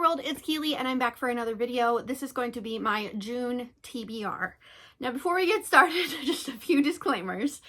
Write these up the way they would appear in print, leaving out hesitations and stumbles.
world, it's Keely and I'm back for another video. This is going to be my June TBR. Now before we get started, just a few disclaimers.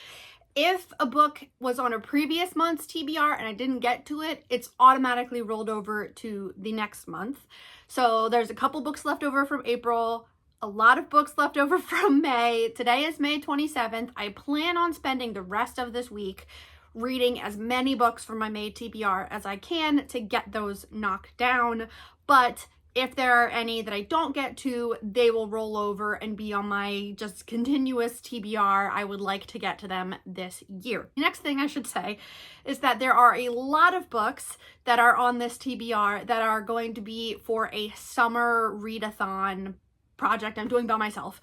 If a book was on a previous month's TBR and I didn't get to it, it's automatically rolled over to the next month. So there's a couple books left over from April, a lot of books left over from May. Today is May 27th. I plan on spending the rest of this week reading as many books from my May TBR as I can to get those knocked down. But if there are any that I don't get to, they will roll over and be on my just continuous TBR. I would like to get to them this year. The next thing I should say is that there are a lot of books that are on this TBR that are going to be for a summer readathon project I'm doing by myself,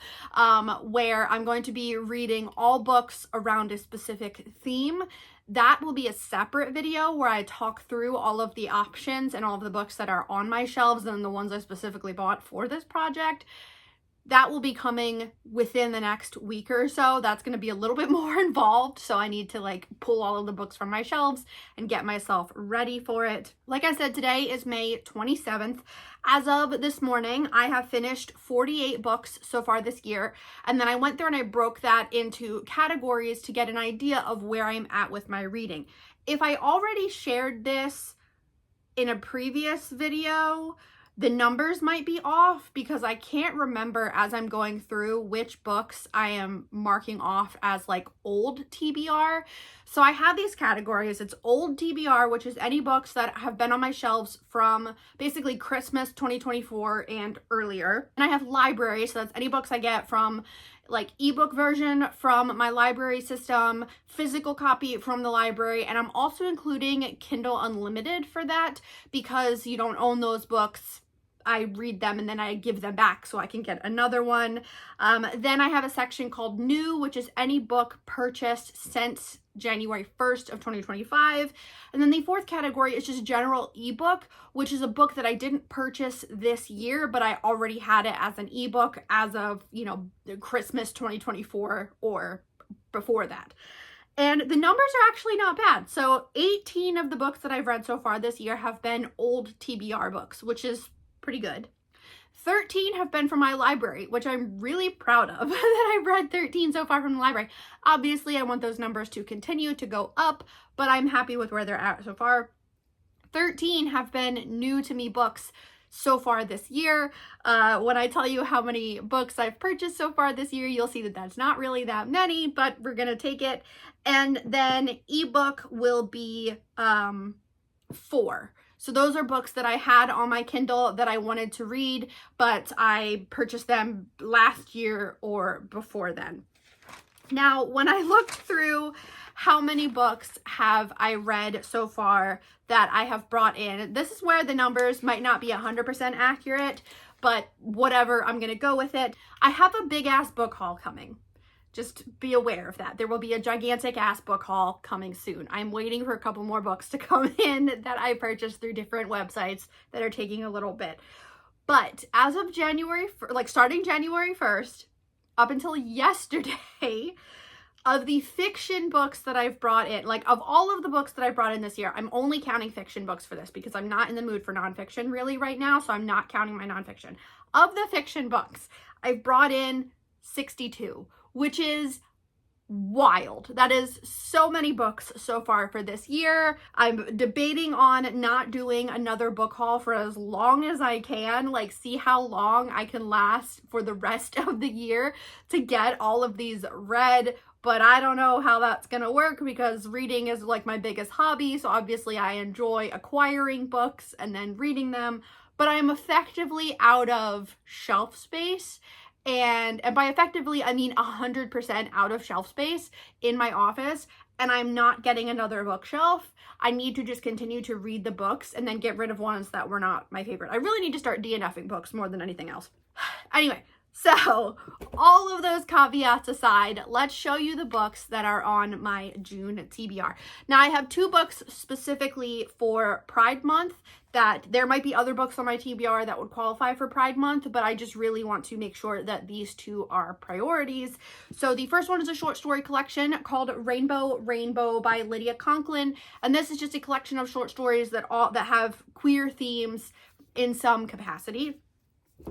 where I'm going to be reading all books around a specific theme. That will be a separate video where I talk through all of the options and all of the books that are on my shelves and the ones I specifically bought for this project. That will be coming within the next week or so. That's going to be a little bit more involved, so I need to pull all of the books from my shelves and get myself ready for it. Like I said, today is May 27th. As of this morning, I have finished 48 books so far this year, and then I went through and I broke that into categories to get an idea of where I'm at with my reading. If I already shared this in a previous video, the numbers might be off because I can't remember as I'm going through which books I am marking off as old TBR. So I have these categories. It's old TBR, which is any books that have been on my shelves from basically Christmas 2024 and earlier. And I have library, so that's any books I get from ebook version from my library system, physical copy from the library, and I'm also including Kindle Unlimited for that because you don't own those books. I read them and then I give them back so I can get another one. Then I have a section called New, which is any book purchased since January 1st of 2025. And then the fourth category is just general ebook, which is a book that I didn't purchase this year, but I already had it as an ebook as of, Christmas 2024 or before that. And the numbers are actually not bad. So 18 of the books that I've read so far this year have been old TBR books, which is pretty good. 13 have been from my library, which I'm really proud of that I've read 13 so far from the library. Obviously, I want those numbers to continue to go up, but I'm happy with where they're at so far. 13 have been new to me books so far this year. When I tell you how many books I've purchased so far this year, you'll see that that's not really that many, but we're gonna take it. And then ebook will be 4. So those are books that I had on my Kindle that I wanted to read, but I purchased them last year or before then. Now, when I looked through how many books have I read so far that I have brought in, this is where the numbers might not be 100% accurate, but whatever, I'm going to go with it. I have a big ass book haul coming. Just be aware of that. There will be a gigantic ass book haul coming soon. I'm waiting for a couple more books to come in that I purchased through different websites that are taking a little bit. But as of starting January 1st, up until yesterday, of the fiction books that I've brought in, of all of the books that I brought in this year, I'm only counting fiction books for this because I'm not in the mood for nonfiction really right now, so I'm not counting my nonfiction. Of the fiction books, I've brought in 62. Which is wild. That is so many books so far for this year. I'm debating on not doing another book haul for as long as I can, see how long I can last for the rest of the year to get all of these read. But I don't know how that's gonna work because reading is my biggest hobby. So obviously I enjoy acquiring books and then reading them, but I'm effectively out of shelf space. And by effectively, I mean 100% out of shelf space in my office, and I'm not getting another bookshelf. I need to just continue to read the books and then get rid of ones that were not my favorite. I really need to start DNFing books more than anything else. Anyway, so all of those caveats aside, let's show you the books that are on my June TBR. Now I have 2 books specifically for Pride Month that there might be other books on my TBR that would qualify for Pride Month, but I just really want to make sure that these 2 are priorities. So the first one is a short story collection called Rainbow Rainbow by Lydia Conklin, and this is just a collection of short stories that have queer themes in some capacity.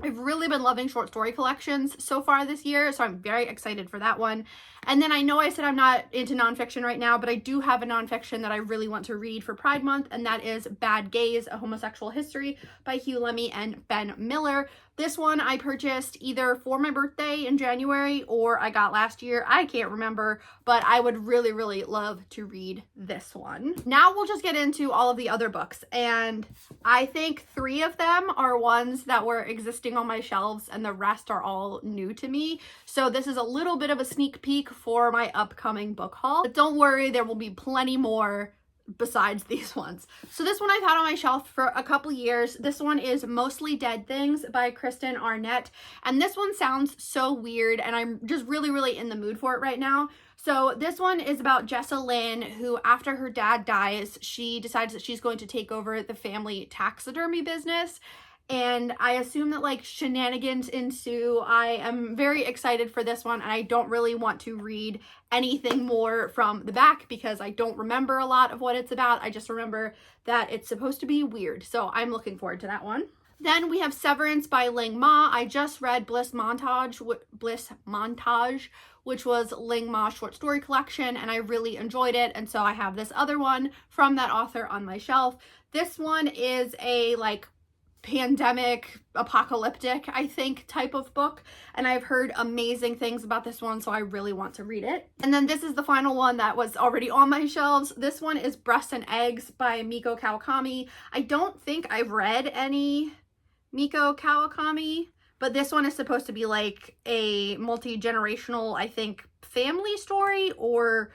I've really been loving short story collections so far this year, so I'm very excited for that one. And then I know I said I'm not into nonfiction right now, but I do have a nonfiction that I really want to read for Pride Month, and that is Bad Gays, A Homosexual History by Hugh Lemmy and Ben Miller. This one I purchased either for my birthday in January or I got last year. I can't remember, but I would really, really love to read this one. Now we'll just get into all of the other books, and I think 3 of them are ones that were existing on my shelves and the rest are all new to me. So this is a little bit of a sneak peek for my upcoming book haul. But don't worry, there will be plenty more besides these ones. So this one I've had on my shelf for a couple years. This one is Mostly Dead Things by Kristen Arnett. And this one sounds so weird, and I'm just really, really in the mood for it right now. So this one is about Jessa Lynn, who after her dad dies, she decides that she's going to take over the family taxidermy business. And I assume that like shenanigans ensue. I am very excited for this one, and I don't really want to read anything more from the back because I don't remember a lot of what it's about. I just remember that it's supposed to be weird. So I'm looking forward to that one. Then we have Severance by Ling Ma. I just read Bliss Montage, which was Ling Ma's short story collection, and I really enjoyed it. And so I have this other one from that author on my shelf. This one is a like pandemic, apocalyptic, I think, type of book, and I've heard amazing things about this one, so I really want to read it. And then this is the final one that was already on my shelves. This one is Breasts and Eggs by Miko Kawakami. I don't think I've read any Miko Kawakami, but this one is supposed to be like a multi-generational, I think, family story, or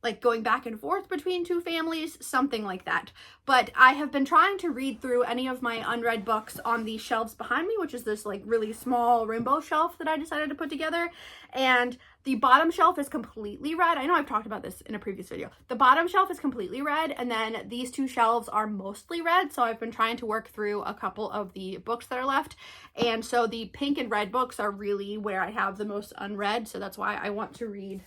like going back and forth between 2 families, something like that. But I have been trying to read through any of my unread books on the shelves behind me, which is this like really small rainbow shelf that I decided to put together. And the bottom shelf is completely red. I know I've talked about this in a previous video. The bottom shelf is completely red, and then these 2 shelves are mostly red. So I've been trying to work through a couple of the books that are left. And so the pink and red books are really where I have the most unread. So that's why I want to read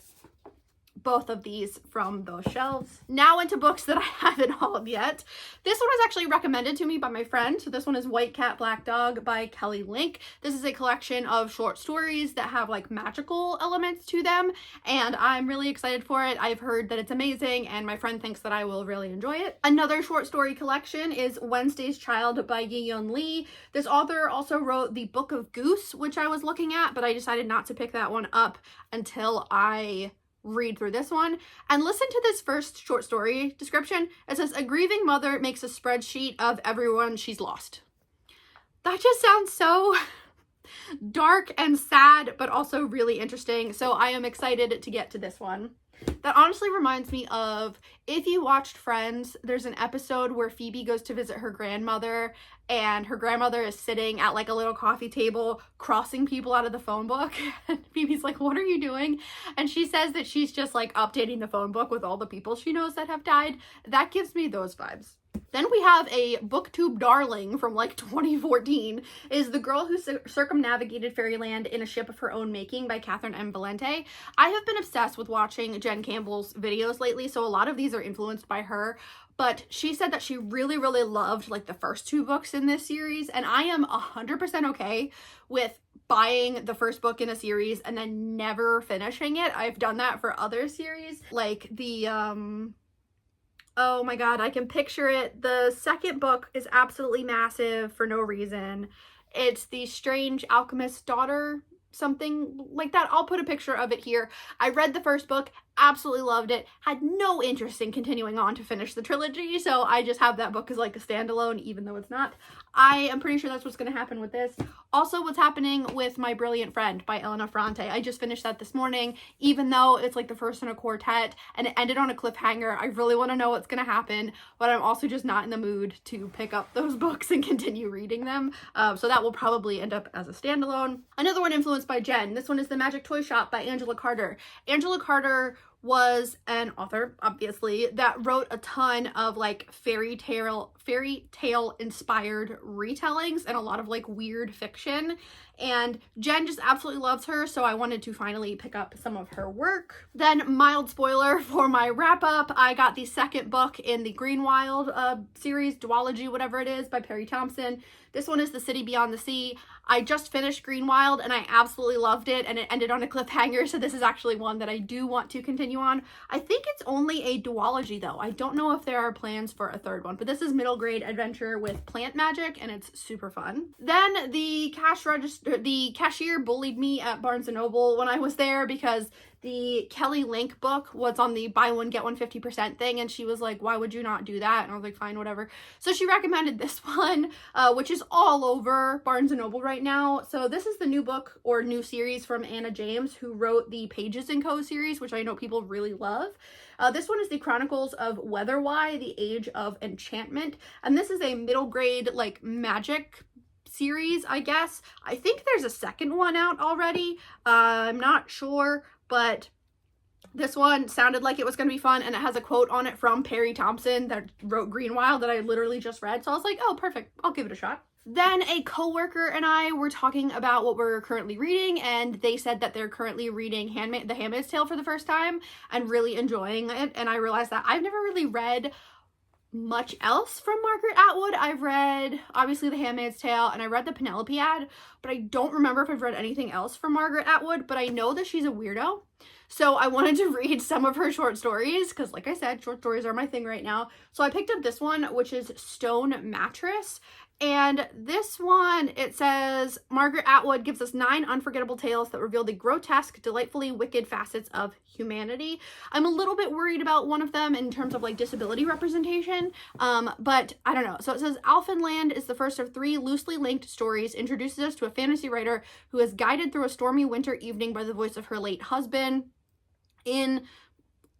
both of these from those shelves. Now into books that I haven't hauled yet. This one was actually recommended to me by my friend. So this one is White Cat Black Dog by Kelly Link. This is a collection of short stories that have like magical elements to them, and I'm really excited for it. I've heard that it's amazing, and my friend thinks that I will really enjoy it. Another short story collection is Wednesday's Child by Yi-Yeon Lee. This author also wrote The Book of Goose, which I was looking at, but I decided not to pick that one up until I read through this one. And listen to this first short story description. It says, a grieving mother makes a spreadsheet of everyone she's lost. That just sounds so dark and sad, but also really interesting. So I am excited to get to this one. That honestly reminds me of, if you watched Friends, there's an episode where Phoebe goes to visit her grandmother, and her grandmother is sitting at like a little coffee table crossing people out of the phone book. And Phoebe's like, what are you doing? And she says that she's just like updating the phone book with all the people she knows that have died. That gives me those vibes. Then we have a booktube darling from like 2014, is The Girl Who Circumnavigated Fairyland in a Ship of Her Own Making by Catherine M. Valente. I have been obsessed with watching Jen Campbell's videos lately, so a lot of these are influenced by her. But she said that she really, really loved like the first 2 books in this series, and I am 100% okay with buying the first book in a series and then never finishing it. I've done that for other series, like the oh my god, I can picture it. The second book is absolutely massive for no reason. It's The Strange Alchemist's Daughter, something like that. I'll put a picture of it here. I read the first book, absolutely loved it, had no interest in continuing on to finish the trilogy, so I just have that book as like a standalone, even though it's not. I am pretty sure that's what's going to happen with this. Also, what's happening with My Brilliant Friend by Elena Ferrante. I just finished that this morning, even though it's like the first in a quartet and it ended on a cliffhanger. I really want to know what's going to happen, but I'm also just not in the mood to pick up those books and continue reading them. So that will probably end up as a standalone. Another one influenced by Jen. This one is The Magic Toy Shop by Angela Carter. Angela Carter was an author, obviously, that wrote a ton of like fairy tale inspired retellings and a lot of like weird fiction. And Jen just absolutely loves her, so I wanted to finally pick up some of her work. Then, mild spoiler for my wrap up, I got the second book in the Green Wild series, duology, whatever it is, by Perry Thompson. This one is The City Beyond the Sea. I just finished Greenwild and I absolutely loved it, and it ended on a cliffhanger, so this is actually one that I do want to continue on. I think it's only a duology though. I don't know if there are plans for a third one, but this is middle grade adventure with plant magic and it's super fun. Then the cashier bullied me at Barnes & Noble when I was there because the Kelly Link book was on the buy one get one 50% thing, and she was like, why would you not do that? And I was like, fine, whatever. So she recommended this one, which is all over Barnes & Noble right now. So this is the new book or new series from Anna James, who wrote the Pages & Co. series, which I know people really love. This one is the Chronicles of Weatherwhy, the Age of Enchantment, and this is a middle grade like magic series, I guess. I think there's a second one out already. I'm not sure, but this one sounded like it was going to be fun, and it has a quote on it from Perry Thompson that wrote Greenwild that I literally just read, so I was like, oh, perfect, I'll give it a shot. Then a coworker and I were talking about what we're currently reading, and they said that they're currently reading The Handmaid's Tale for the first time and really enjoying it, and I realized that I've never really read much else from Margaret Atwood. I've read obviously The Handmaid's Tale and I read the Penelope ad, but I don't remember if I've read anything else from Margaret Atwood, but I know that she's a weirdo. So I wanted to read some of her short stories because, like I said, short stories are my thing right now. So I picked up this one, which is Stone Mattress. And this one, it says, Margaret Atwood gives us 9 unforgettable tales that reveal the grotesque, delightfully wicked facets of humanity. I'm a little bit worried about one of them in terms of like disability representation, but I don't know. So it says, Alphenland is the first of 3 loosely linked stories, introduces us to a fantasy writer who is guided through a stormy winter evening by the voice of her late husband. In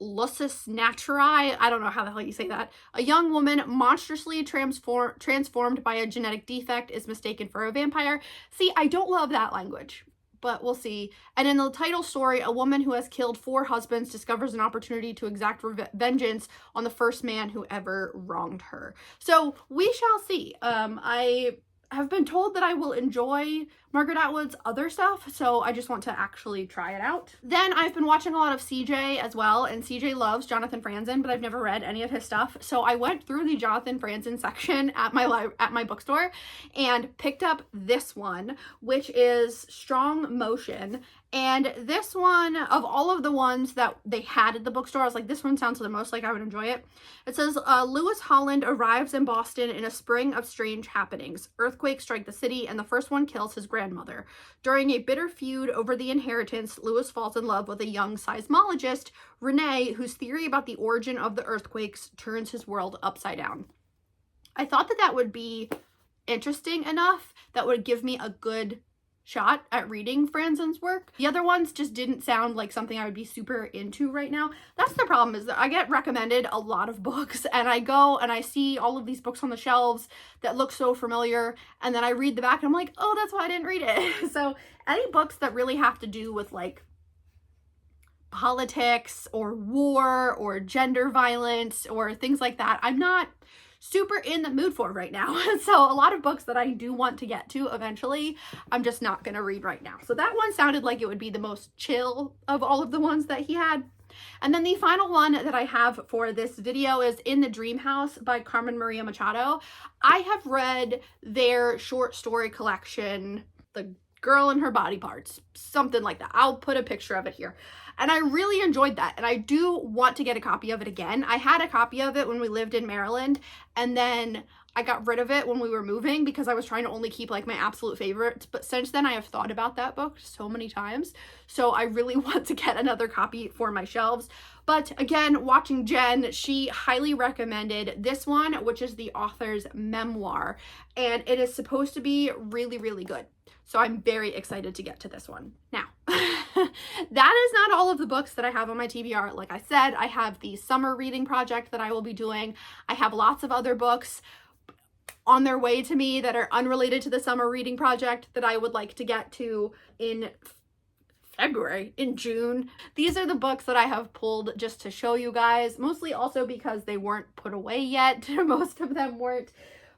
Lusus Naturae, I don't know how the hell you say that, a young woman monstrously transformed by a genetic defect is mistaken for a vampire. See, I don't love that language, but we'll see. And in the title story, a woman who has killed 4 husbands discovers an opportunity to exact vengeance on the first man who ever wronged her. So we shall see. I have been told that I will enjoy Margaret Atwood's other stuff, so I just want to actually try it out. Then I've been watching a lot of CJ as well, and CJ loves Jonathan Franzen, but I've never read any of his stuff, so I went through the Jonathan Franzen section at my bookstore and picked up this one, which is Strong Motion. And this one, of all of the ones that they had at the bookstore, I was like, this one sounds the most like I would enjoy it. It says, Lewis Holland arrives in Boston in a spring of strange happenings. Earthquakes strike the city, and the first one kills his grandmother. During a bitter feud over the inheritance, Lewis falls in love with a young seismologist, Renee, whose theory about the origin of the earthquakes turns his world upside down. I thought that would be interesting enough that would give me a good shot at reading Franzen's work. The other ones just didn't sound like something I would be super into right now. That's the problem, is that I get recommended a lot of books and I go and I see all of these books on the shelves that look so familiar, and then I read the back and I'm like, oh, that's why I didn't read it. So any books that really have to do with like politics or war or gender violence or things like that, I'm not super in the mood for right now. So a lot of books that I do want to get to eventually, I'm just not gonna read right now. So that one sounded like it would be the most chill of all of the ones that he had. And then the final one that I have for this video is In the Dream House by Carmen Maria Machado. I have read their short story collection, The Girl and Her Body Parts, something like that. I'll put a picture of it here. And I really enjoyed that, and I do want to get a copy of it again. I had a copy of it when we lived in Maryland, and then I got rid of it when we were moving because I was trying to only keep like my absolute favorites. But since then I have thought about that book so many times, so I really want to get another copy for my shelves. But again, watching Jen, she highly recommended this one, which is the author's memoir, and it is supposed to be really, really good. So I'm very excited to get to this one. Now, that is not all of the books that I have on my TBR. Like I said, I have the summer reading project that I will be doing. I have lots of other books on their way to me that are unrelated to the summer reading project that I would like to get to in February, in June. These are the books that I have pulled just to show you guys, mostly also because they weren't put away yet. Most of them weren't.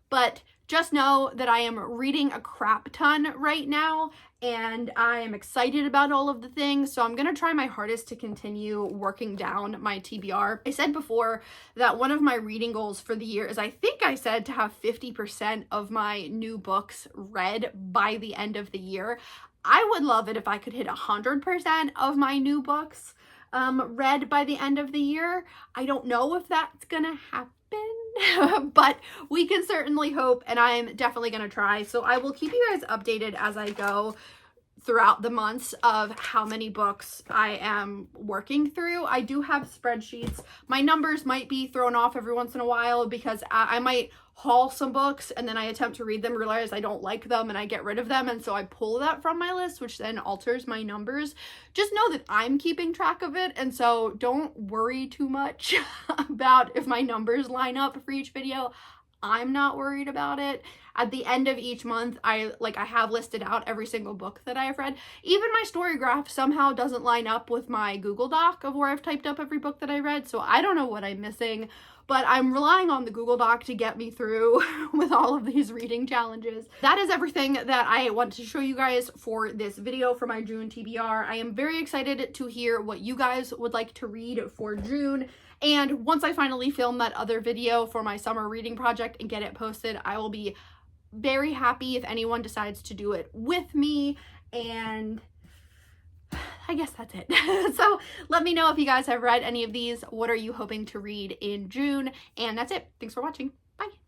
But just know that I am reading a crap ton right now, and I am excited about all of the things, so I'm gonna try my hardest to continue working down my TBR. I said before that one of my reading goals for the year is, I think I said, to have 50% of my new books read by the end of the year. I would love it if I could hit 100% of my new books read by the end of the year. I don't know if that's gonna happen, but we can certainly hope, and I'm definitely gonna try. So I will keep you guys updated as I go throughout the months of how many books I am working through. I do have spreadsheets. My numbers might be thrown off every once in a while because I might haul some books and then I attempt to read them, realize I don't like them, and I get rid of them, and so I pull that from my list, which then alters my numbers. Just know that I'm keeping track of it, and so don't worry too much about if my numbers line up for each video. I'm not worried about it. At the end of each month, I have listed out every single book that I have read. Even my story graph somehow doesn't line up with my Google Doc of where I've typed up every book that I read, so I don't know what I'm missing, but I'm relying on the Google Doc to get me through with all of these reading challenges. That is everything that I want to show you guys for this video for my June TBR. I am very excited to hear what you guys would like to read for June. And once I finally film that other video for my summer reading project and get it posted, I will be very happy if anyone decides to do it with me. And I guess that's it. So let me know if you guys have read any of these. What are you hoping to read in June? And that's it. Thanks for watching. Bye.